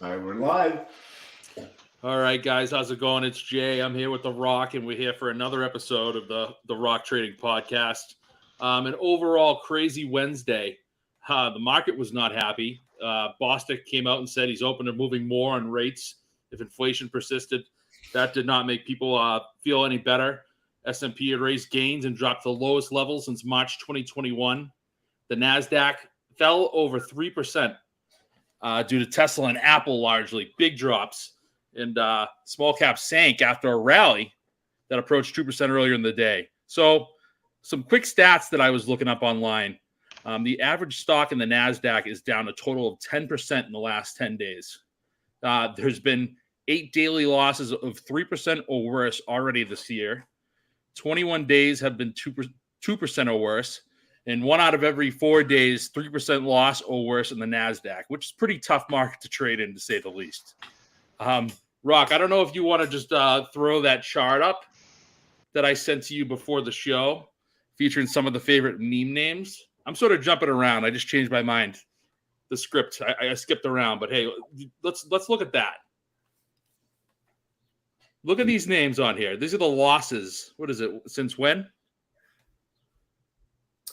All right, we're live. All right, guys, how's it going? It's Jay. I'm here with The Rock, and we're here for another episode of the Rock Trading Podcast. An overall crazy Wednesday. The market was not happy. Bostic came out and said he's open to moving more on rates if inflation persisted. That did not make people feel any better. S&P had raised gains and dropped the lowest level since March 2021. The NASDAQ fell over 3% due to Tesla and Apple largely. Big drops. And small cap sank after a rally that approached 2% earlier in the day. So some quick stats that I was looking up online. The average stock in the NASDAQ is down a total of 10% in the last 10 days. There's been 8 daily losses of 3% or worse already this year. 21 days have been 2% or worse. And 1 out of every 4 days, 3% loss or worse in the NASDAQ, which is pretty tough market to trade in, to say the least. Rock, I don't know if you want to just throw that chart up that I sent to you before the show, featuring some of the favorite meme names. I'm sort of jumping around. I just changed my mind. The script, I skipped around, but hey, let's look at that. Look at these names on here. These are the losses. What is it? Since when?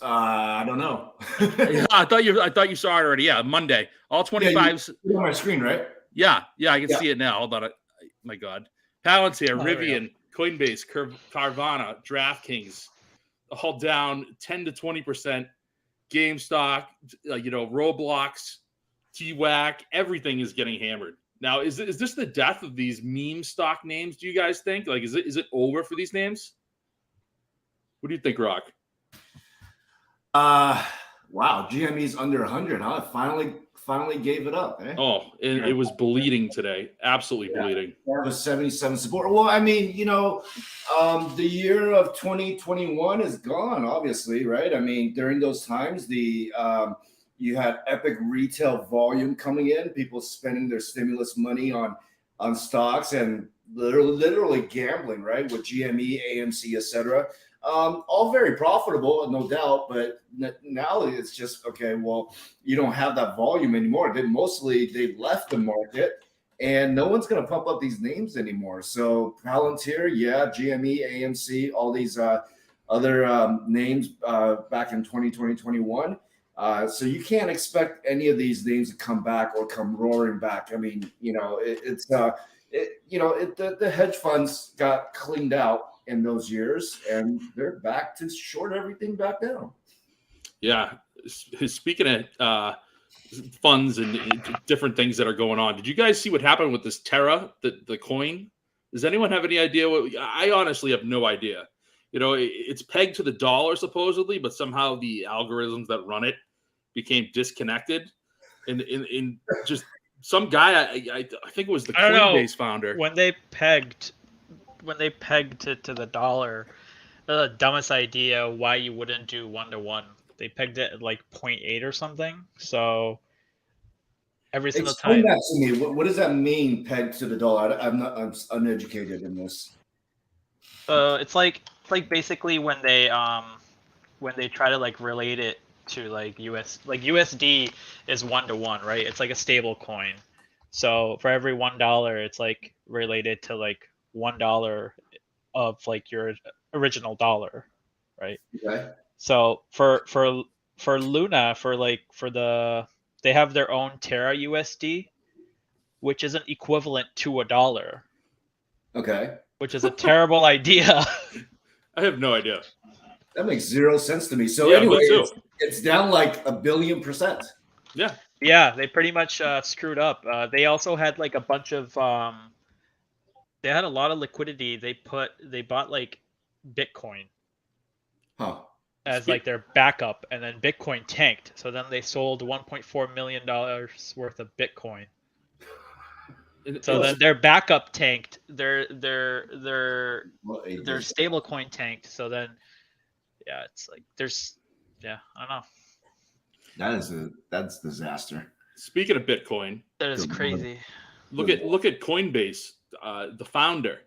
I don't know. Yeah, I thought you saw it already. Yeah, Monday. All 25s. Yeah, on my screen, right? Yeah, I can see it now. Hold on. My God. Palantir, Rivian, Coinbase, Carvana, DraftKings, all down 10 to 20%. GameStop, Roblox, TWAC, everything is getting hammered. Now, is this the death of these meme stock names, do you guys think? Like, is it over for these names? What do you think, Rock? Wow, GME's under 100, huh? Finally gave it up, eh? Oh, it was bleeding today. Absolutely bleeding. That was 77 support. Well, I mean, the year of 2021 is gone, obviously, right? I mean, during those times, you had epic retail volume coming in, people spending their stimulus money on stocks and literally gambling, right? With GME, AMC, etc. All very profitable, no doubt, but now it's just, okay, well, you don't have that volume anymore. They left the market, and no one's going to pump up these names anymore. So Palantir, yeah, GME, AMC, all these other names back in 2020, 2021. So you can't expect any of these names to come back or come roaring back. I mean, the hedge funds got cleaned out in those years, and they're back to short everything back down. Yeah. Speaking of funds and different things that are going on, did you guys see what happened with this Terra, the coin? Does anyone have any idea? I honestly have no idea. It's pegged to the dollar supposedly, but somehow the algorithms that run it became disconnected. And in just some guy, I think it was the Coinbase founder. When they pegged it to the dollar, the dumbest idea why you wouldn't do 1-to-1. They pegged it at like 0.8 or something. So every single time. Explain that to me. What does that mean, pegged to the dollar? I'm uneducated in this. It's like basically when they try to like relate it to like USD is 1-to-1, right? It's like a stable coin. So for every $1, it's like related to like $1 of like your original dollar, right? Okay. So for Luna, they have their own Terra USD, which isn't equivalent to $1. Okay. Which is a terrible idea. I have no idea. That makes zero sense to me. So anyway, it's down like 1 billion %. Yeah. Yeah, they pretty much screwed up. They also had like a bunch of they had a lot of liquidity. They bought like Bitcoin as like their backup, and then Bitcoin tanked. So then they sold $1.4 million worth of Bitcoin. So then their backup tanked. Their stable coin tanked. So then, yeah, it's like I don't know. That's disaster. Speaking of Bitcoin, that is crazy. Look at Coinbase. The founder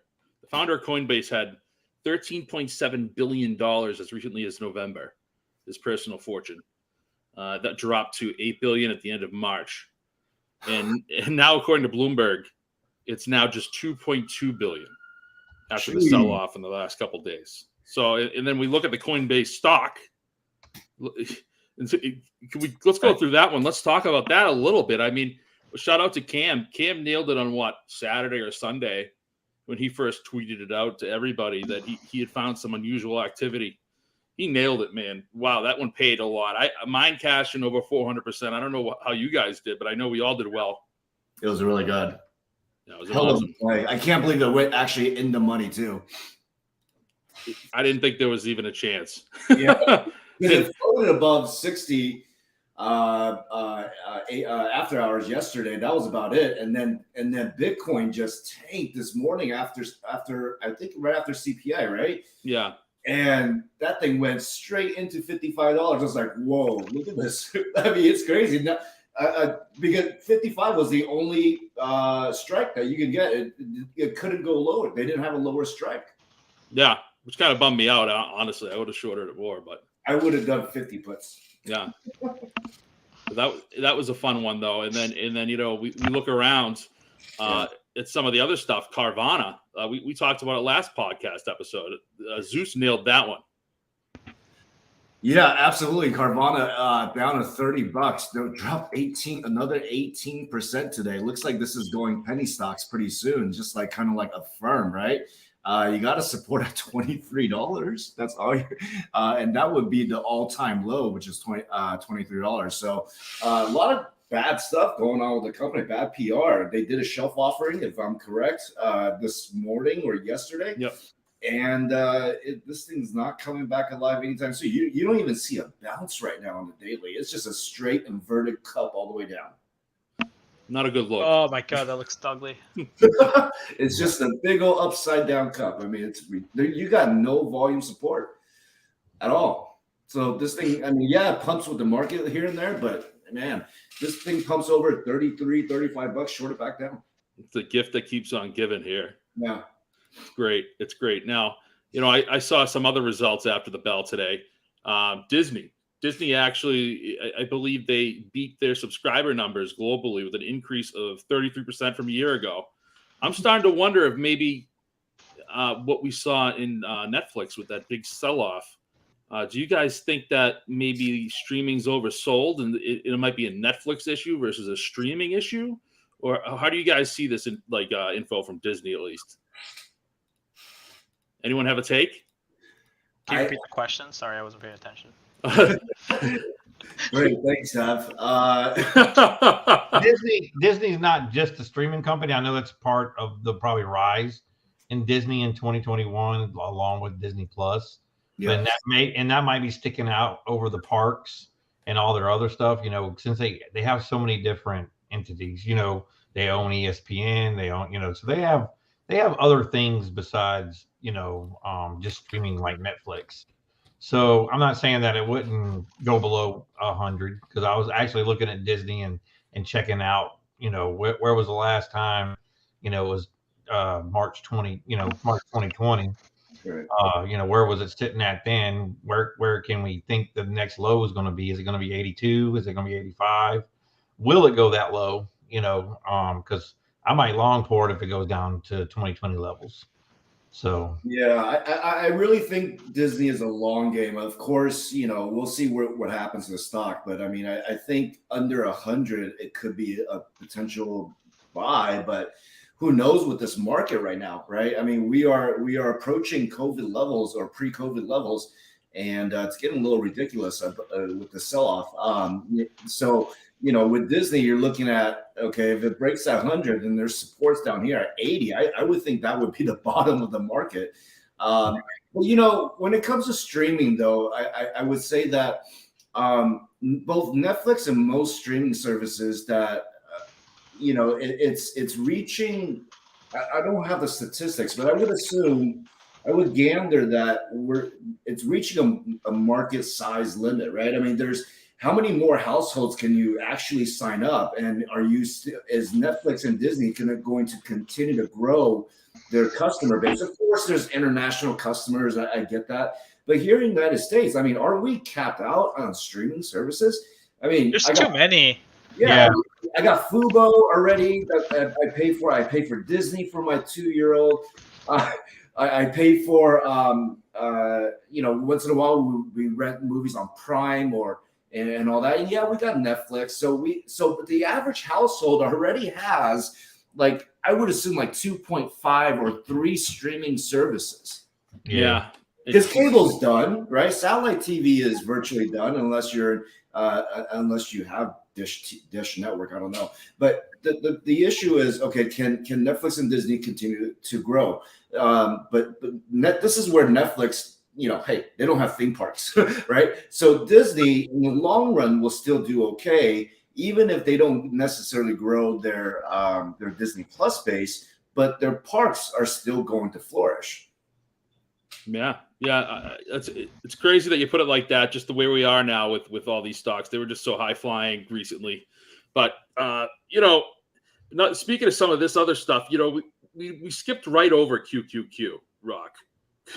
of Coinbase had $13.7 billion as recently as November, his personal fortune. That dropped to $8 billion at the end of March. and now according to Bloomberg, it's now just 2.2 billion after the sell-off in the last couple of days. So, and then we look at the Coinbase stock. Let's go through that one. Let's talk about that a little bit. I mean, shout out to Cam. Cam nailed it on Saturday or Sunday when he first tweeted it out to everybody that he had found some unusual activity. He nailed it, man. Wow, that one paid a lot. Mine cashed in over 400%. I don't know how you guys did, but I know we all did well. It was really good. Yeah, it was awesome. I can't believe it went actually in the money too. I didn't think there was even a chance. Yeah, it floated above 60 after hours yesterday. That was about it, and then Bitcoin just tanked this morning after I think right after CPI, right? Yeah. And that thing went straight into $55. I was like, whoa, look at this. I mean, it's crazy. Now, because 55 was the only strike that you could get. It couldn't go lower. They didn't have a lower strike. Yeah, which kind of bummed me out, honestly. I would have shorted it more, but I would have done 50 puts. Yeah. That was a fun one, though. And then we look around at some of the other stuff. Carvana, we talked about it last podcast episode. Zeus nailed that one. Yeah, absolutely. Carvana down to $30. They'll drop another 18% today. Looks like this is going penny stocks pretty soon, just like kind of like a firm, right? You got to support at $23. That's all, and that would be the all-time low, which is $23. So a lot of bad stuff going on with the company. Bad PR. They did a shelf offering, if I'm correct, this morning or yesterday. Yep. And this thing's not coming back alive anytime soon. You don't even see a bounce right now on the daily. It's just a straight inverted cup all the way down. Not a good look. Oh my god, that looks ugly. It's just a big old upside down cup. I mean, you got no volume support at all. So this thing, I mean, yeah, it pumps with the market here and there, but man, this thing pumps over 33, $35, short it back down. It's a gift that keeps on giving here. Yeah. It's great. It's great. Now, I saw some other results after the bell today. Disney actually, I believe they beat their subscriber numbers globally with an increase of 33% from a year ago. I'm starting to wonder if maybe what we saw in Netflix with that big sell-off, do you guys think that maybe streaming's oversold and it might be a Netflix issue versus a streaming issue? Or how do you guys see this info from Disney at least? Anyone have a take? Can you repeat the question? Sorry, I wasn't paying attention. Great, thanks, Tav. Disney's not just a streaming company. I know that's part of the probably rise in Disney in 2021, along with Disney Plus. Yeah, and that might be sticking out over the parks and all their other stuff. Since they have so many different entities. They own ESPN. They own so they have other things besides just streaming like Netflix. So I'm not saying that it wouldn't go below 100 because I was actually looking at Disney and checking out, where was the last time, it was March 2020. Right. Where was it sitting at then? Where can we think the next low is going to be? Is it going to be 82? Is it going to be 85? Will it go that low? Because I might long for it if it goes down to 2020 levels. So yeah, I really think Disney is a long game. Of course, we'll see what happens to the stock, but I mean, I think under 100 it could be a potential buy, but who knows with this market right now, right? I mean, we are approaching COVID levels or pre-COVID levels, and it's getting a little ridiculous with the sell-off. So with Disney, you're looking at, okay, if it breaks that 100 and there's supports down here at 80, I would think that would be the bottom of the market. Well, when it comes to streaming, though, I would say that both Netflix and most streaming services that, it's reaching, I don't have the statistics, but I would gander that it's reaching a market size limit, right? I mean, how many more households can you actually sign up? And is Netflix and Disney going to continue to grow their customer base? Of course, there's international customers. I get that. But here in the United States, I mean, are we capped out on streaming services? I mean, there's too many. Yeah. I got Fubo already that I pay for. I pay for Disney for my 2-year-old. I pay for, once in a while we rent movies on Prime and all that. And yeah, we got Netflix. So the average household already has, like, I would assume like 2.5 or 3 streaming services. Yeah. Because cable's done, right? Satellite TV is virtually done unless you have Dish Network. I don't know. But the issue is, okay, can Netflix and Disney continue to grow? This is where Netflix, hey, they don't have theme parks, right? So Disney in the long run will still do okay, even if they don't necessarily grow their Disney Plus base, but their parks are still going to flourish. Yeah. It's crazy that you put it like that, just the way we are now with all these stocks. They were just so high flying recently. But, speaking of some of this other stuff, we skipped right over QQQ, Rock.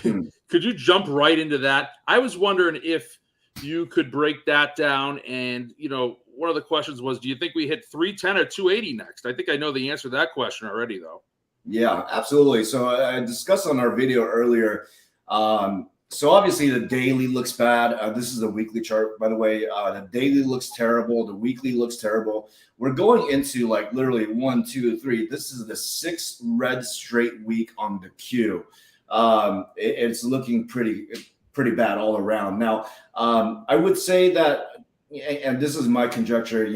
Could you jump right into that? I was wondering if you could break that down. And, one of the questions was, do you think we hit 310 or 280 next? I think I know the answer to that question already, though. Yeah, absolutely. So I discussed on our video earlier. So obviously the daily looks bad. This is a weekly chart, by the way. The daily looks terrible. The weekly looks terrible. We're going into like literally 1, 2, 3. This is the 6th red straight week on the Q. It's looking pretty bad all around. Now, I would say that, and this is my conjecture,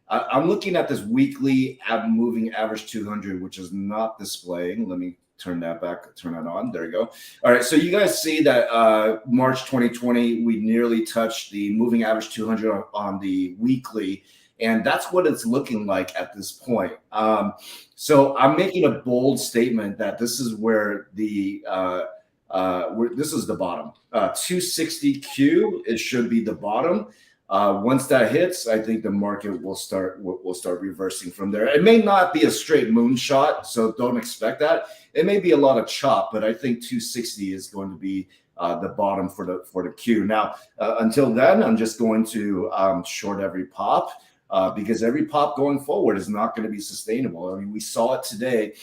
I'm looking at this weekly moving average 200, which is not displaying. Let me turn that on. There you go. All right. So you guys see that March 2020, we nearly touched the moving average 200 on the weekly. And that's what it's looking like at this point. So I'm making a bold statement that this is where this is the bottom. 260Q, it should be the bottom. Once that hits, I think the market will start reversing from there. It may not be a straight moonshot, so don't expect that. It may be a lot of chop, but I think 260 is going to be the bottom for the Q. Now, until then, I'm just going to short every pop. Because every pop going forward is not going to be sustainable. I mean, we saw it today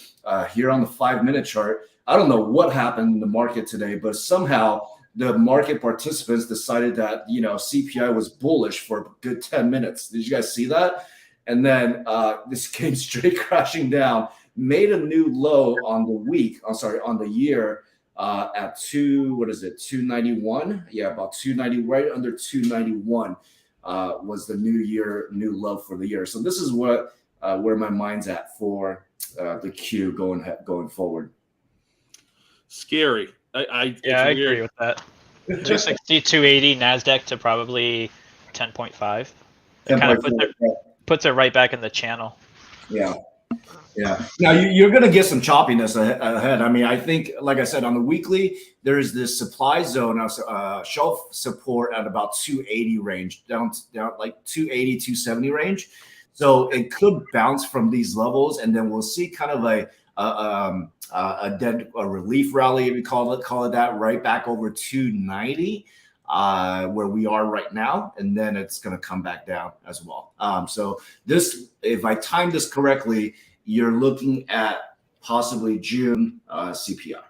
here on the 5-minute chart. I don't know what happened in the market today, but somehow the market participants decided that, CPI was bullish for a good 10 minutes. Did you guys see that? And then this came straight crashing down, made a new low on the year at 291? Yeah, about 290, right under 291. Was the new low for the year. So this is where my mind's at for the Q going forward. Scary. I agree with that. 260, 280 NASDAQ to probably 10.5. It kind of puts it right back in the channel. Yeah. Now you're going to get some choppiness ahead. I mean, I think, like I said, on the weekly, there's this supply zone of shelf support at about 280 range, down like 280, 270 range. So it could bounce from these levels, and then we'll see kind of a relief rally, if you call it that, right back over 290. Where we are right now, and then it's going to come back down as well. So this, if I time this correctly, you're looking at possibly June CPI.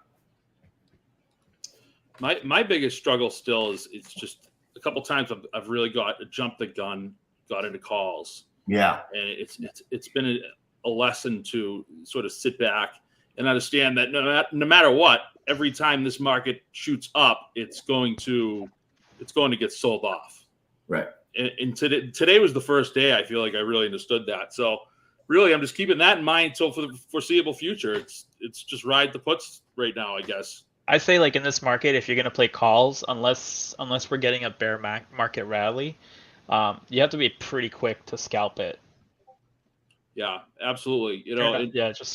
My biggest struggle still is it's just a couple times I've really jumped the gun, got into calls. Yeah, and it's been a lesson to sort of sit back and understand that no matter what, every time this market shoots up, it's going to get sold off. Right. And today was the first day I feel like I really understood that. So really, I'm just keeping that in mind until for the foreseeable future. It's just ride the puts right now, I guess. I say, like, in this market, if you're going to play calls, unless we're getting a bear market rally, you have to be pretty quick to scalp it. Yeah, absolutely.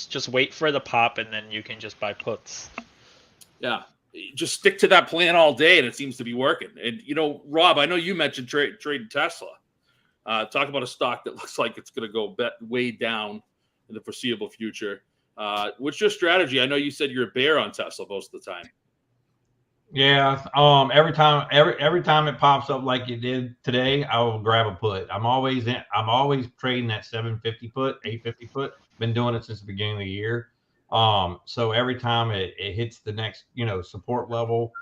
Just wait for the pop, and then you can just buy puts. Yeah. Just stick to that plan all day, and it seems to be working. And, Rob, I know you mentioned trading Tesla. Talk about a stock that looks like it's going to go way down in the foreseeable future. What's your strategy? I know you said you're a bear on Tesla most of the time. Yeah. Every time it pops up like it did today, I will grab a put. I'm always trading that 750 put, 850 put. Been doing it since the beginning of the year. So every time it hits the next, support level,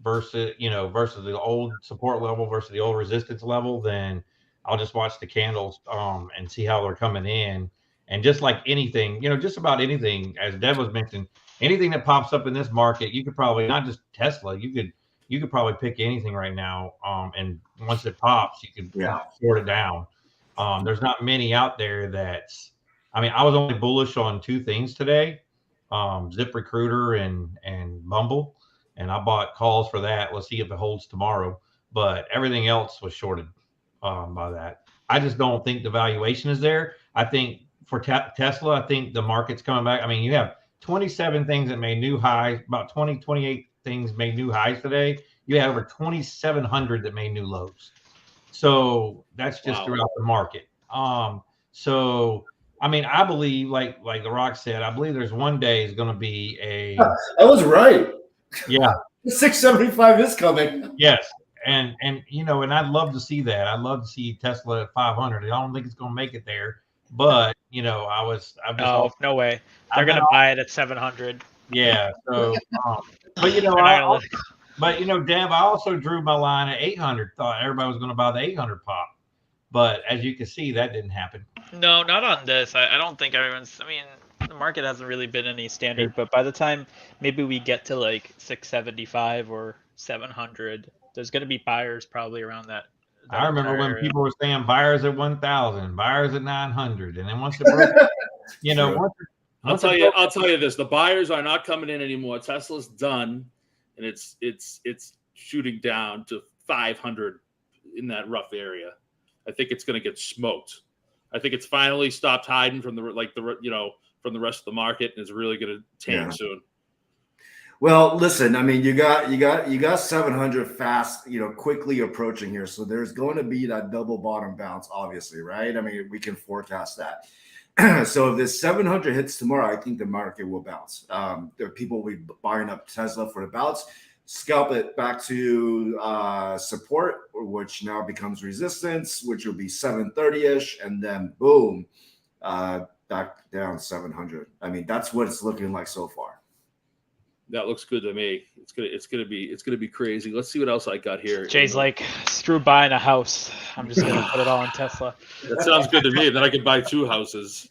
versus the old support level versus the old resistance level, then I'll just watch the candles, and see how they're coming in. And just like anything, just about anything, as Dev was mentioning, anything that pops up in this market, you could probably, not just Tesla, you could probably pick anything right now. And once it pops, you could sort it down. There's not many out there I was only bullish on two things today, ZipRecruiter and Bumble, and I bought calls for that. Let's see if it holds tomorrow. But everything else was shorted by that. I just don't think the valuation is there. I think for Tesla, I think the market's coming back. I mean, you have 27 things that made new highs, about 28 things made new highs today. You have over 2,700 that made new lows. So that's just throughout the market. So I believe, like The Rock said, I believe there's one day is going to be I was right. Yeah. 675 is coming. Yes. And I'd love to see that. I'd love to see Tesla at 500. I don't think it's going to make it there, but no way. They're going to buy it at 700. Yeah. So, Dev, I also drew my line at 800. Thought everybody was going to buy the 800 pop, but as you can see, that didn't happen. No, not on this. I don't think everyone's. The market hasn't really been any standard, but by the time maybe we get to like 675 or 700, there's going to be buyers probably around that. I remember when people were saying buyers at 1,000, buyers at 900, and then once it broke, I'll tell you this: the buyers are not coming in anymore. Tesla's done, and it's shooting down to 500 in that rough area. I think it's going to get smoked. I think it's finally stopped hiding from the rest of the market and is really going to tank soon. Well, listen, you got 700 fast, quickly approaching here. So there's going to be that double bottom bounce, obviously, right? We can forecast that. So if this 700 hits tomorrow, I think the market will bounce. There are people will be buying up Tesla for the bounce, scalp it back to support, which now becomes resistance, which will be 730-ish, and then boom, back down 700. That's what it's looking like so far. That looks good to me. It's gonna be crazy. Let's see what else I got here. Jay's like, screw buying a house. I'm just gonna put it all in Tesla. That sounds good to me. Then I could buy 2 houses.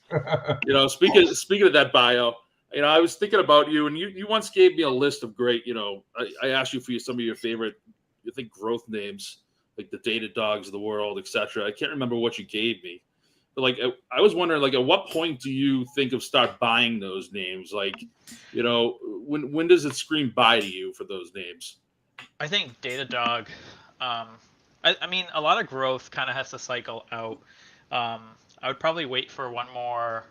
Speaking of that bio, I was thinking about you, and you once gave me a list of great. I asked you for some of your favorite, I think, growth names, like the Datadogs of the world, etc. I can't remember what you gave me. But I was wondering, at what point do you think of start buying those names? When does it scream buy to you for those names? I think Datadog. A lot of growth kind of has to cycle out. I would probably wait for one more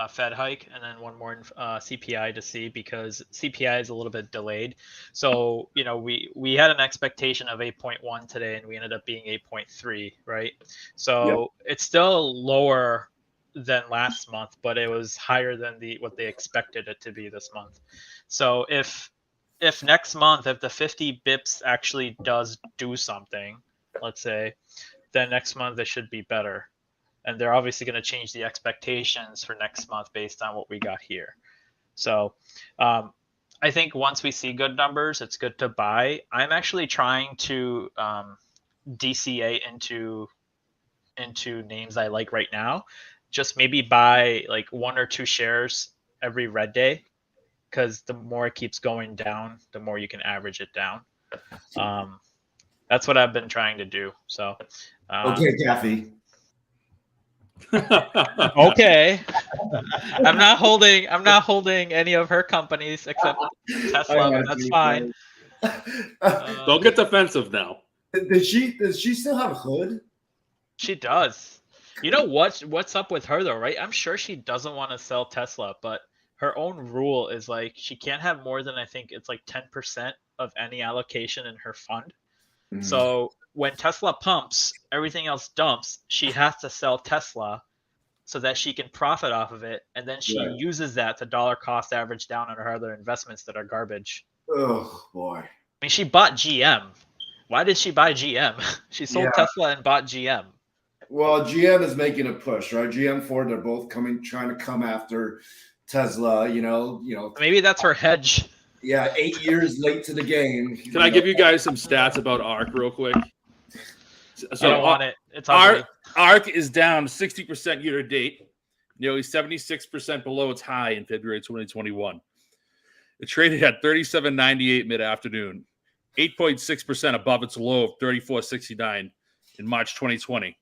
Fed hike and then one more CPI to see, because CPI is a little bit delayed. So we had an expectation of 8.1 today, and we ended up being 8.3, right? So It's still lower than last month, but it was higher than what they expected it to be this month. So if next month, if the 50 bips actually does do something, let's say, then next month it should be better. And they're obviously going to change the expectations for next month based on what we got here. So I think once we see good numbers, it's good to buy. I'm actually trying to DCA into names I like right now. Just maybe buy like 1 or 2 shares every red day, because the more it keeps going down, the more you can average it down. That's what I've been trying to do. So okay, Kathy. Okay. I'm not holding any of her companies except Tesla, but that's fine. Don't get defensive now. Does she still have a hood? She does. You know what's up with her though, right? I'm sure she doesn't want to sell Tesla, but her own rule is like she can't have more than, I think it's like 10% of any allocation in her fund. Mm. So when Tesla pumps, everything else dumps. She has to sell Tesla so that she can profit off of it, and then she uses that to dollar cost average down on her other investments that are garbage. Oh boy. I mean, she bought GM. Why did she buy GM? She sold Tesla and bought GM. Well, GM is making a push, right? GM, Ford, they're both trying to come after Tesla. You know. Maybe that's her hedge. Yeah, 8 years late to the game. Can I give you guys some stats about ARC real quick? So I don't want it. It's ugly. ARC is down 60% year to date, nearly 76% below its high in February 2021. It traded at 37.98 mid-afternoon, 8.6% above its low of 34.69 in March 2020.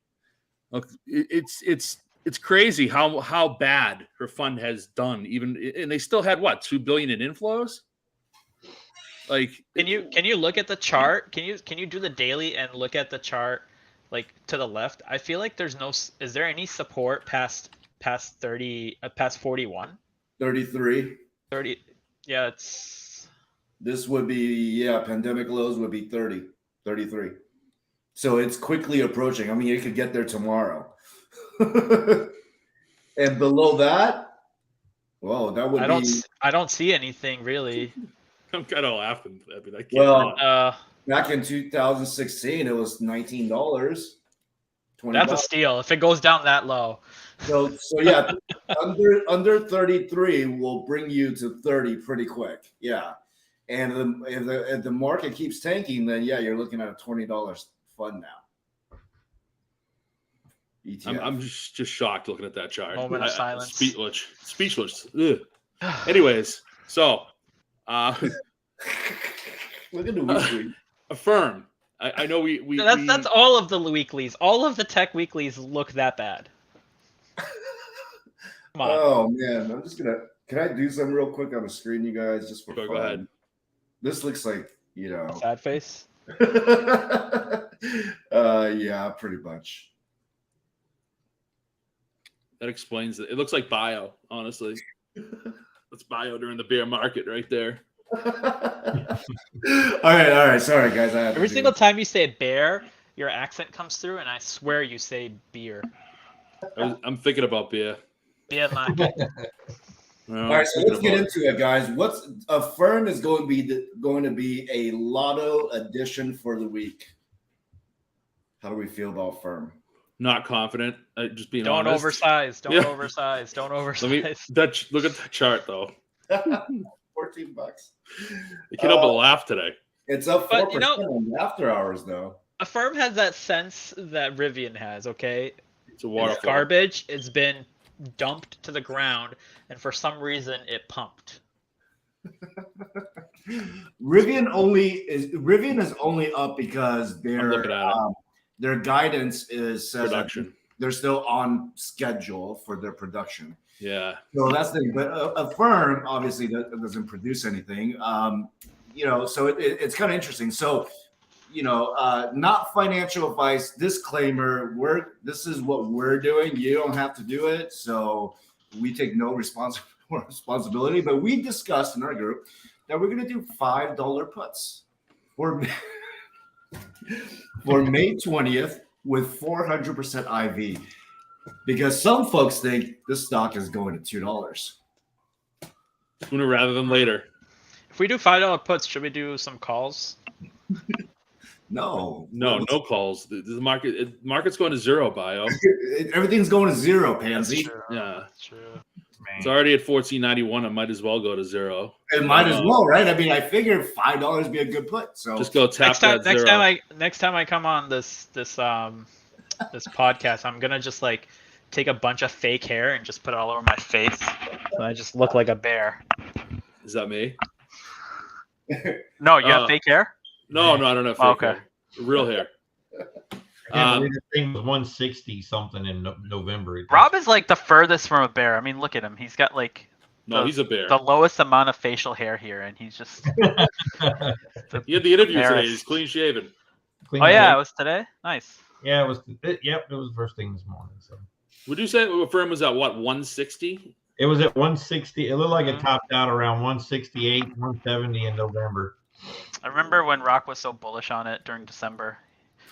Look, it's crazy how bad her fund has done. And they still had what, $2 billion in inflows. Like, can you look at the chart? Can you do the daily and look at the chart like to the left? I feel like is there any support past 30 past 41? 33. 30. Yeah, this would be pandemic lows would be 30, 33. So it's quickly approaching. I mean, it could get there tomorrow. And below that, well, that would I don't see anything really. I'm kind of laughing. I mean, I can't. Back in 2016, it was $19. $20. That's a steal if it goes down that low. So yeah, under 33 will bring you to 30 pretty quick. Yeah, and if the market keeps tanking, then yeah, you're looking at a $20 fund now. ETF. I'm just shocked looking at that chart. Moment of silence. Speechless. Ugh. Anyways, so. Look at the weekly. Affirm. I know we that's all of the weeklies. All of the tech weeklies look that bad. Come on. Oh man, I'm just gonna. Can I do something real quick on the screen, you guys, just for fun? Go ahead. This looks like sad face. Yeah, pretty much. That explains it. It looks like bio, honestly. That's bio during the bear market right there. All right. Sorry, guys. Every single time you say bear, your accent comes through, and I swear you say beer. I'm thinking about beer. Beer market. All right, so let's get into it, guys. What's Affirm is going to be a lotto edition for the week. How do we feel about Affirm? Not confident. Just being Don't honest. oversize. Don't oversize. Don't oversize. Look at the chart though. $14. You can't help but laugh today. It's up 4% on after hours though. Affirm has that sense that Rivian has. Okay, it's a waterfall. It's garbage. It's been dumped to the ground, and for some reason it pumped. Rivian is only up because their guidance says production. They're still on schedule for their production. Yeah. So that's the thing. But Affirm obviously doesn't produce anything. So it's kind of interesting. So, not financial advice, disclaimer, this is what we're doing. You don't have to do it. So we take no responsibility, but we discussed in our group that we're going to do $5 puts for May 20th with 400% IV, because some folks think this stock is going to $2. Sooner rather than later. If we do $5 puts, should we do some calls? No calls. The market's going to zero, bio. Everything's going to zero, pansy. Yeah, that's true. It's already at $14.91. It might as well go to zero. It might as well, right? I mean, I figured $5 would be a good put. So just go tap that zero. Next time I come on this podcast, I'm gonna just like take a bunch of fake hair and just put it all over my face, so I just look like a bear. Is that me? No, you have fake hair? No, I don't have fake hair. Real hair. The thing was 160 something in November. Rob is like the furthest from a bear. I mean, look at him. He's got like he's a bear. The lowest amount of facial hair here, and he's just. He had the interview today. He's clean shaven. It was today. Nice. Yeah, it was. It was first thing this morning. So. Would you say Affirm was at what, 160? It was at 160. It looked like it topped out around 168, 170 in November. I remember when Rock was so bullish on it during December.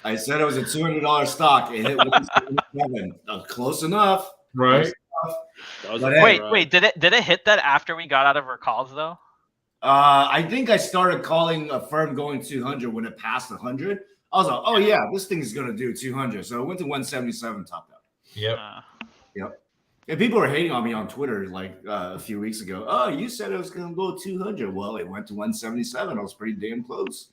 I said it was a $200 stock. It hit 177. Close enough. Right. Wait, did it hit that after we got out of our calls though? I think I started calling a firm going 200 when it passed 100. I was like, oh yeah, this thing is gonna do 200. So it went to 177, topped out. Yep. Yep. And people were hating on me on Twitter like a few weeks ago. Oh, you said it was gonna go 200. Well, it went to 177. I was pretty damn close.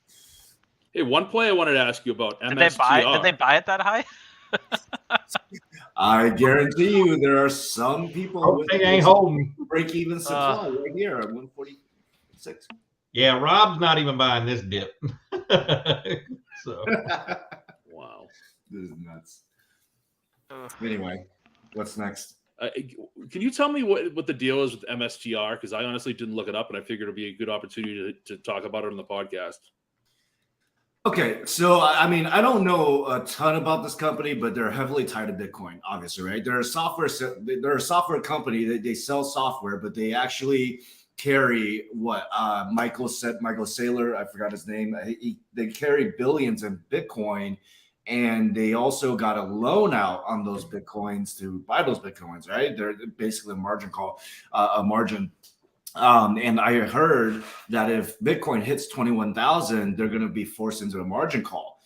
Hey, one play I wanted to ask you about MSTR. Did they buy it that high? I guarantee you, there are some people with they ain't holding break-even supply right here at 146. Yeah, Rob's not even buying this dip. So Wow, this is nuts. Anyway, what's next? Can you tell me what the deal is with MSTR? Because I honestly didn't look it up, and I figured it'd be a good opportunity to talk about it on the podcast. Okay, so I mean, I don't know a ton about this company, but they're heavily tied to Bitcoin, obviously, right? They're a software company that they sell software, but they actually carry what Michael Saylor, I forgot his name. They carry billions in Bitcoin, and they also got a loan out on those Bitcoins to buy those Bitcoins, right? They're basically a margin call, a margin. And I heard that if Bitcoin hits 21,000, they're going to be forced into a margin call.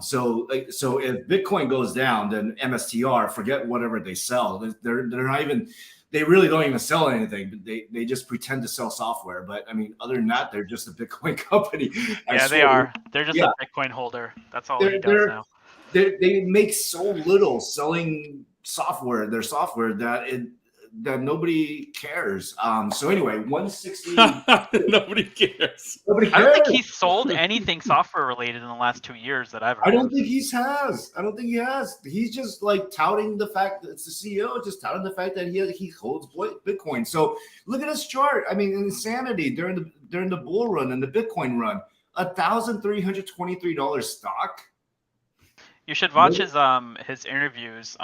So if Bitcoin goes down, then MSTR, forget whatever they sell. They're not even, they really don't even sell anything. They just pretend to sell software. But I mean, other than that, they're just a Bitcoin company. Yeah, they are. They're just a Bitcoin holder. That's all he does now. They make so little selling their software that nobody cares. So anyway, 160. Nobody cares. I don't think he's sold anything software related in the last 2 years that I've heard. I don't think he has. He's just like touting the fact that it's the CEO, just touting the fact that he holds Bitcoin. So look at his chart. I mean, insanity during the bull run and the Bitcoin run, $1,323 stock. You should watch his interviews.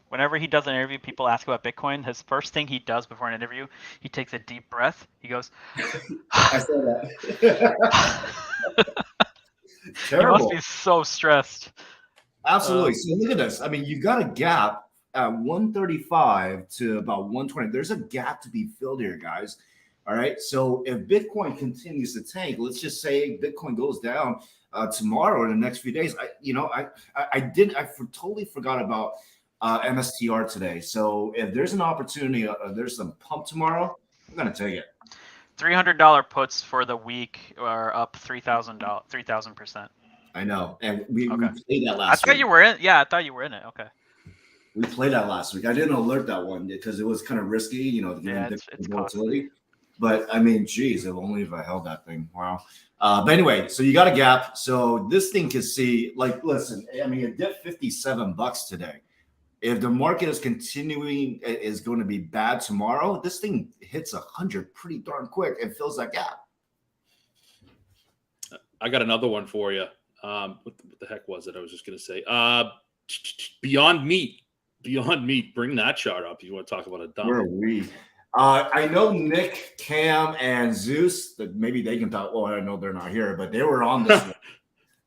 Whenever he does an interview, people ask about Bitcoin. His first thing he does before an interview, he takes a deep breath. He goes, I saw that. Terrible. He must be so stressed. Absolutely. So look at this. I mean, you got a gap at 135 to about 120. There's a gap to be filled here, guys. All right. So if Bitcoin continues to tank, let's just say Bitcoin goes down tomorrow or the next few days. I totally forgot about MSTR today. So if there's an opportunity, there's some pump tomorrow, I'm gonna take it. $300 puts for the week are up 3,000%. I know, and we played that last week. I thought you were in. Yeah, I thought you were in it. Okay. We played that last week. I didn't alert that one because it was kind of risky, it's volatility. But I mean, geez, if only if I held that thing. Wow. But anyway, so you got a gap. So this thing can see, like, listen, I mean, it dipped $57 today. If the market is going to be bad tomorrow, this thing hits 100 pretty darn quick and fills that gap. I got another one for you. What the heck was it? I was just going to say, Beyond Meat. Bring that chart up. You want to talk about a dump? Where are we? I know Nick, Cam, and Zeus, that maybe they can talk. Well, I know they're not here, but they were on this one.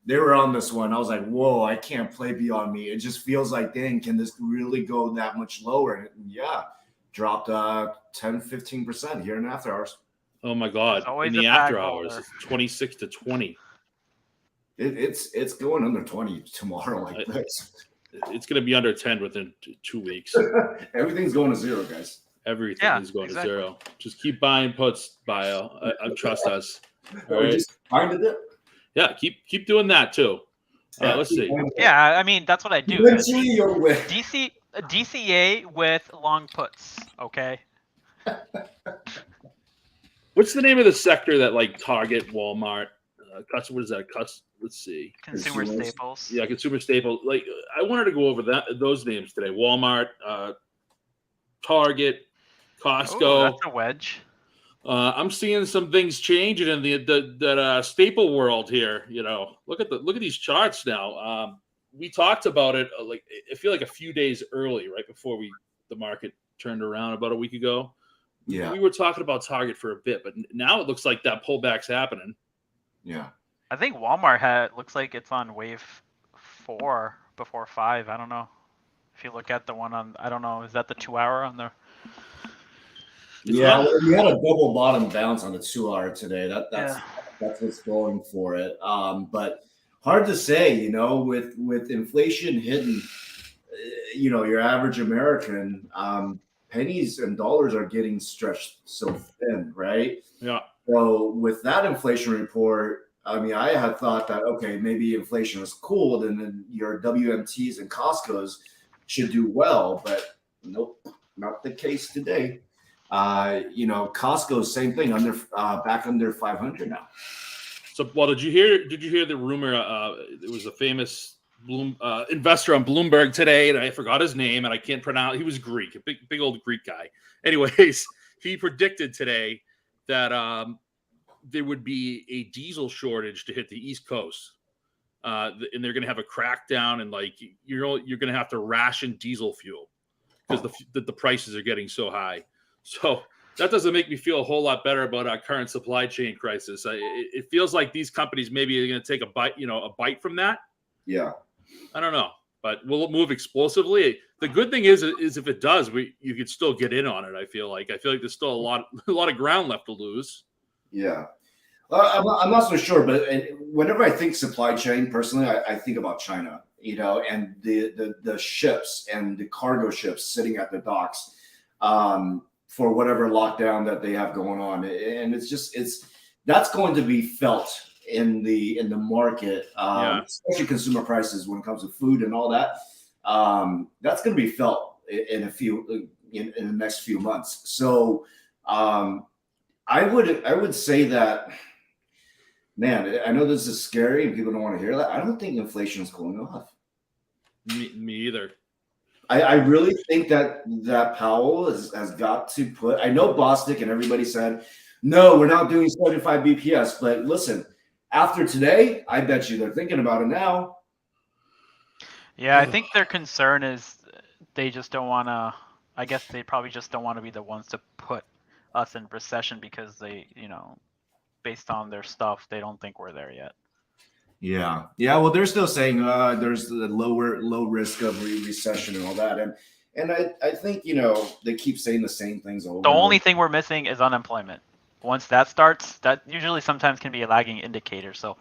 They were on this one. I was like, whoa, I can't play Beyond Meat. It just feels like, dang, can this really go that much lower? And yeah, dropped 10-15% here in after hours. Oh my God. In the after hours, it's 26 to 20. It's going under 20 tomorrow like this. It's going to be under 10 within 2 weeks. Everything's going to zero, guys. Everything is going to zero. Just keep buying puts, Bio. I trust us. All right. Just find it. Yeah, keep doing that too. Let's see. Yeah, I mean that's what I do. DCA with long puts. Okay. What's the name of the sector that like Target, Walmart, what is that? Let's see. Consumer staples. Yeah, consumer staples. Like I wanted to go over those names today. Walmart, Target, Costco. Ooh, that's a wedge. I'm seeing some things changing in the staple world here. Look at these charts now. We talked about it I feel like a few days early, right before the market turned around about a week ago. Yeah, we were talking about Target for a bit, but now it looks like that pullback's happening. Yeah, I think Walmart looks like it's on wave 4 before 5. I don't know. If you look at the one on, I don't know, is that the 2 hour on the? Yeah, well, we had a double bottom bounce on the 2-hour today. That's what's going for it. But hard to say, you know, with inflation hitting, you know, your average American, pennies and dollars are getting stretched so thin, right? Yeah. So with that inflation report, I mean, I had thought that okay, maybe inflation was cooled, and then your WMTs and Costco's should do well, but nope, not the case today. You know, Costco, same thing, under back under 500 now. So, well, did you hear the rumor? It was a famous investor on Bloomberg today, and I forgot his name, and I can't pronounce. He was Greek, a big old Greek guy. Anyways, he predicted today that there would be a diesel shortage to hit the East Coast, and they're going to have a crackdown, and like you're going to have to ration diesel fuel because the prices are getting so high. So that doesn't make me feel a whole lot better about our current supply chain crisis. It feels like these companies maybe are going to take a bite from that. Yeah, I don't know, but will it move explosively? The good thing is if it does, you could still get in on it. I feel like there's still a lot of ground left to lose. Yeah. I'm not so sure, but whenever I think supply chain, personally, I think about China, you know, and the ships and the cargo ships sitting at the docks for whatever lockdown that they have going on, and that's going to be felt in the market, especially consumer prices when it comes to food and all that. That's going to be felt in the next few months. So I would say that. Man, I know this is scary and people don't want to hear that. I don't think inflation is cooling off. Me either. I really think that Powell has got to put. I know Bostic and everybody said, no, we're not doing 75 BPS. But listen, after today, I bet you they're thinking about it now. Yeah, I think their concern is they just don't want to. I guess they probably just don't want to be the ones to put us in recession because they, you know, based on their stuff, they don't think we're there yet. Yeah. Well, they're still saying there's the low risk of recession and all that, and I think, you know, they keep saying the same things over. The only thing we're missing is unemployment. Once that starts, that usually sometimes can be a lagging indicator. So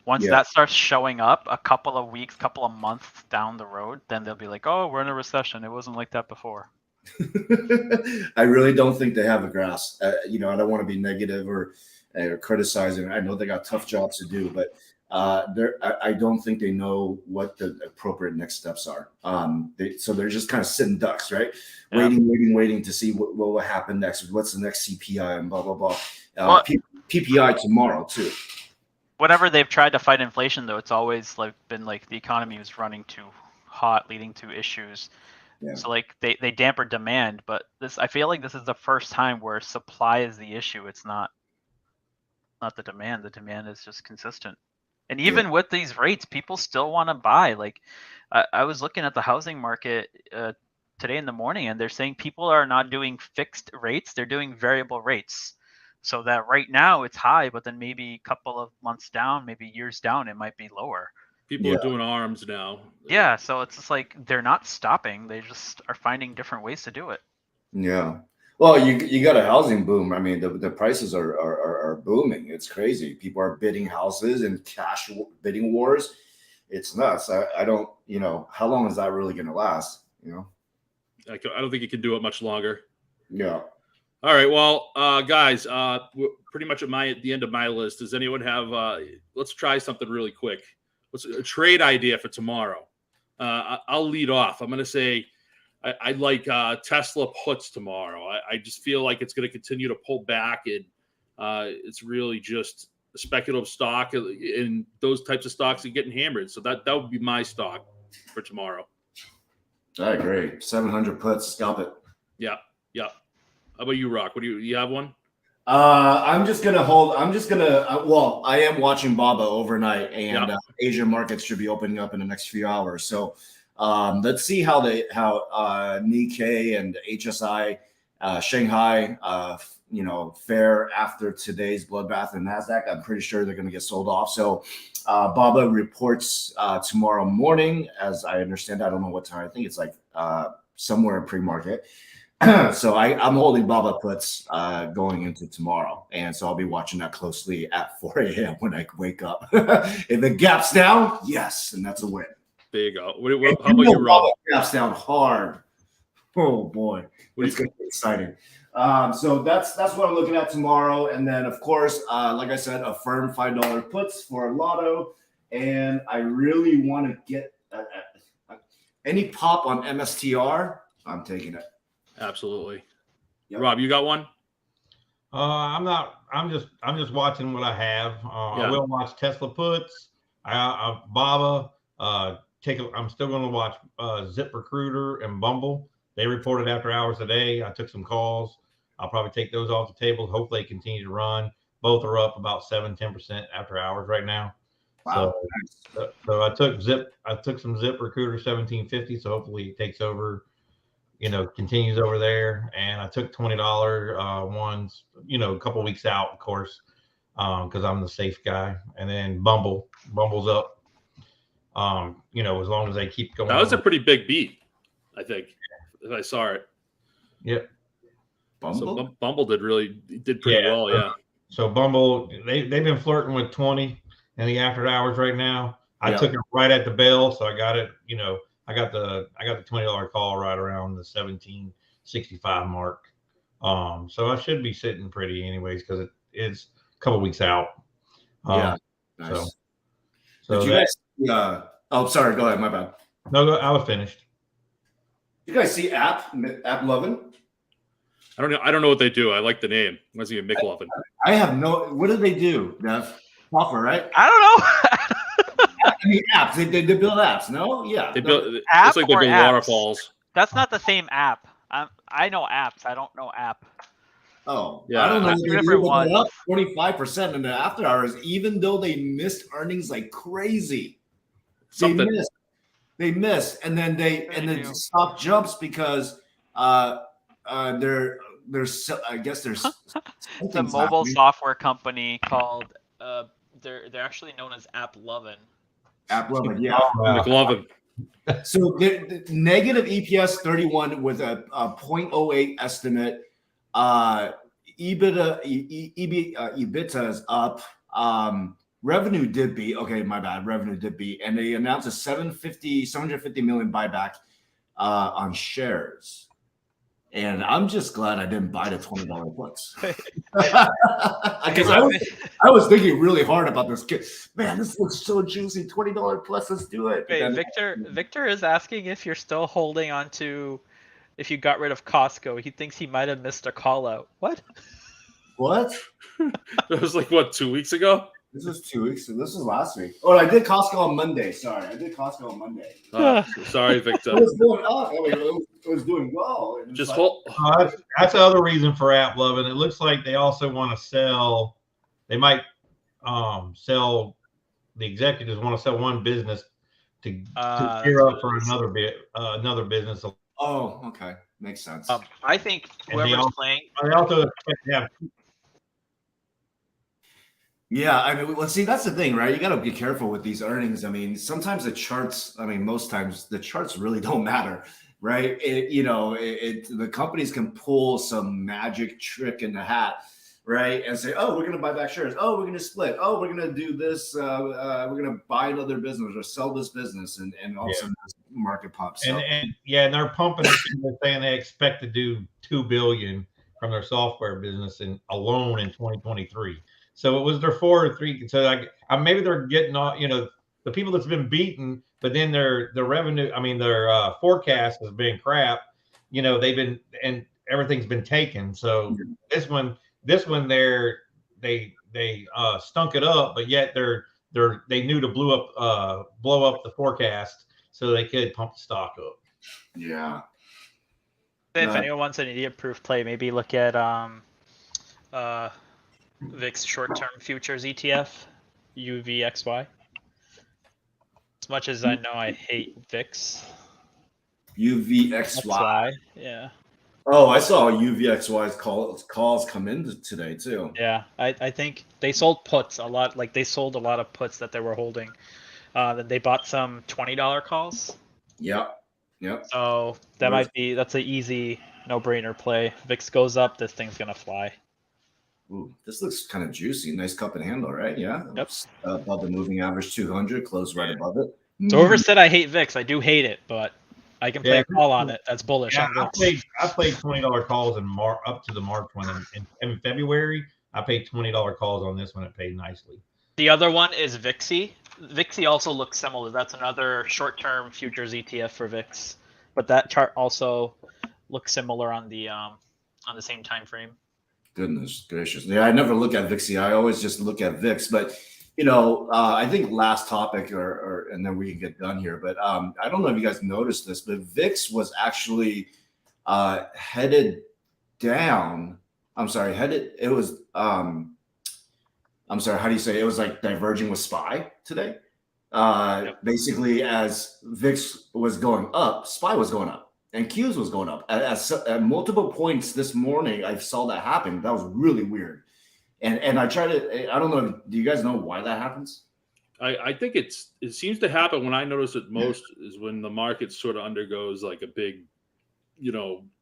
once that starts showing up a couple of weeks, couple of months down the road, then they'll be like, oh, we're in a recession. It wasn't like that before. I really don't think they have a grasp. You know, I don't want to be negative or criticizing. I know they got tough jobs to do, but I don't think they know what the appropriate next steps are. So they're just kind of sitting ducks, right? Yeah. Waiting to see what will happen next. What's the next CPI and blah, blah, blah. PPI tomorrow too. Whenever they've tried to fight inflation, though, it's always been like the economy was running too hot, leading to issues. Yeah. So like they damper demand, but I feel like this is the first time where supply is the issue. It's not the demand. The demand is just consistent. And even with these rates, people still want to buy. Like I was looking at the housing market today in the morning, and they're saying people are not doing fixed rates. They're doing variable rates. So that right now it's high, but then maybe a couple of months down, maybe years down, it might be lower. People are doing arms now. Yeah, so it's just like they're not stopping. They just are finding different ways to do it. Yeah. Well, you got a housing boom. I mean, the prices are booming. It's crazy. People are bidding houses and cash bidding wars. It's nuts. I don't, you know, how long is that really going to last? You know, I don't think you can do it much longer. Yeah. All right. Well, guys, we're pretty much at the end of my list. Does anyone have? Let's try something really quick. What's a trade idea for tomorrow? I'll lead off. I'm going to say I like Tesla puts tomorrow. I just feel like it's going to continue to pull back, and it's really just a speculative stock, and those types of stocks are getting hammered. So that would be my stock for tomorrow. I agree. 700 puts, scalp it. Yeah. How about you, Rock? You have one? I'm just gonna hold. Well, I am watching BABA overnight, and Asian markets should be opening up in the next few hours. So let's see how Nikkei and HSI, Shanghai, fare after today's bloodbath in Nasdaq. I'm pretty sure they're going to get sold off. So BABA reports tomorrow morning, as I understand. I don't know what time. I think it's like somewhere in pre-market. So I'm holding Baba puts going into tomorrow, and so I'll be watching that closely at 4 a.m. when I wake up. If it gaps down, yes, and that's a win. There you go. How about you, Rob? Baba gaps down hard. Oh boy, it's going to be exciting. So that's what I'm looking at tomorrow, and then of course, like I said, a firm $5 puts for Lotto, and I really want to get any pop on MSTR. I'm taking it. Absolutely. Yep. Rob, you got one? I'm not. I'm just watching what I have. I will watch Tesla puts. Baba. I'm still going to watch ZipRecruiter and Bumble. They reported after hours today. I took some calls. I'll probably take those off the table. Hopefully, they continue to run. Both are up about 7-10% after hours right now. Wow. So I took some ZipRecruiter 1750. So hopefully it takes over. Continues over there, and I took $20 ones. A couple weeks out, of course, because I'm the safe guy. And then Bumble's up. As long as they keep going. That was a pretty big beat, I think. If I saw it. Yep. Bumble? So Bumble did pretty well, yeah. So Bumble, they've been flirting with 20 in the after hours right now. I took it right at the bell, so I got it. I got the $20 call right around the 1765 mark. So I should be sitting pretty anyways because it is a couple weeks out. Nice. So did you guys? Sorry. Go ahead. My bad. No, I was finished. You guys see App Lovin'? I don't know what they do. I like the name. It must be Mick Lovin'. I have no. What do they do, Nev? Software, right? I don't know. I mean, apps. They build apps. No, yeah. They build. App it's like they or build apps? waterfalls. That's not the same app. I know apps. I don't know app. Oh, yeah. I don't know. That's two different ones. Up 25% in the after hours, even though they missed earnings like crazy. They missed, and then the stock jumps because there's I guess there's it's a mobile software company called they're actually known as App Lovin'. App Lovin', yeah. McLovin. So the negative EPS 31 with a 0.08 estimate. EBITDA is up. Revenue did beat. Okay, my bad. Revenue did beat, and they announced a 750 million buyback on shares. And I'm just glad I didn't buy the $20 puts. Because I was thinking really hard about this. Man, this looks so juicy. $20 plus, let's do it. Wait, Victor is asking if you're still holding on to if you got rid of Costco. He thinks he might have missed a call out. What? That was like, what, 2 weeks ago? This was 2 weeks. This was last week. Oh, I did Costco on Monday. Sorry, I did Costco on Monday. Sorry, Victor. It was doing up. It was doing well. Just hold. That's the other reason for App Lovin'. It looks like they also want to sell. They might sell. The executives want to sell one business to gear up for another business. Oh, okay, makes sense. I think whoever's playing. I also expect to have. Yeah, I mean, well, see, that's the thing, right? You got to be careful with these earnings. I mean, sometimes the charts. I mean, most times the charts really don't matter, right? The companies can pull some magic trick in the hat, right? And say, oh, we're going to buy back shares. Oh, we're going to split. Oh, we're going to do this. We're going to buy another business or sell this business, and all of a sudden the market pops. And they're pumping it. They're saying they expect to do $2 billion from their software business alone in 2023. So it was their 4 or 3. So maybe they're getting all, the people that's been beaten, but then their revenue, their forecast has been crap. They've been, and everything's been taken. So this one they stunk it up, but yet they knew to blow up the forecast so they could pump the stock up. Yeah. If anyone wants an idiot-proof play, maybe look at VIX short-term futures ETF, UVXY. As much as I know I hate VIX. UVXY. Yeah. Oh, I saw UVXY's calls come in today too. Yeah, I think they sold puts a lot. Like they sold a lot of puts that they were holding. Then they bought some $20 calls. Yep. So that's an easy no-brainer play. VIX goes up, this thing's gonna fly. Ooh, this looks kind of juicy. Nice cup and handle, right? Yeah. Yep. Above the moving average 200, close right above it. So whoever said I hate VIX, I do hate it, but I can play a call on it. That's bullish. Yeah, on VIX. I played $20 calls up to the March one. In February, I paid $20 calls on this one. It paid nicely. The other one is VIXI. VIXI also looks similar. That's another short-term futures ETF for VIX, but that chart also looks similar on the same time frame. Goodness gracious! Yeah, I never look at VIXI. I always just look at VIX. But I think last topic, and then we can get done here. But I don't know if you guys noticed this, but VIX was actually headed down. I'm sorry, it was. I'm sorry, how do you say it? It was like diverging with SPY today. Basically, as VIX was going up, SPY was going up, and Qs was going up. At multiple points this morning, I saw that happen. That was really weird. And I try to. I don't know. Do you guys know why that happens? I think it seems to happen when I notice it most is when the market sort of undergoes like a big,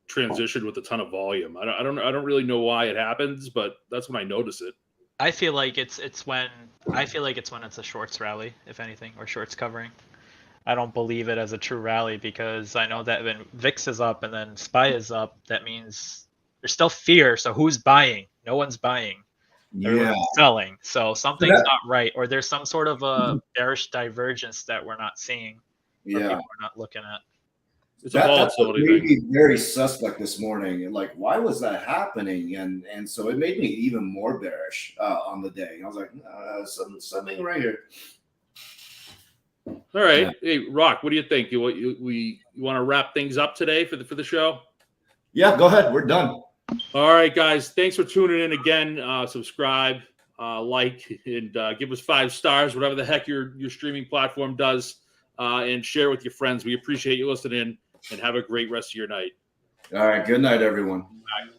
transition with a ton of volume. I don't really know why it happens, but that's when I notice it. I feel like it's when it's a shorts rally, if anything, or shorts covering. I don't believe it as a true rally because I know that when VIX is up and then SPY is up, that means there's still fear. So who's buying? No one's buying. Everyone's selling. So something's not right, or there's some sort of a bearish divergence that we're not seeing. Or people are not looking at. It's a volatility thing. That made me very suspect this morning, and like, why was that happening? And so it made me even more bearish on the day. I was like, something right here. All right, Hey Rock, what do you think? You want to wrap things up today for the show? Yeah, go ahead. We're done. All right, guys. Thanks for tuning in again. Subscribe, like, and give us 5 stars, whatever the heck your streaming platform does, and share with your friends. We appreciate you listening. And have a great rest of your night. All right. Good night, everyone. Bye.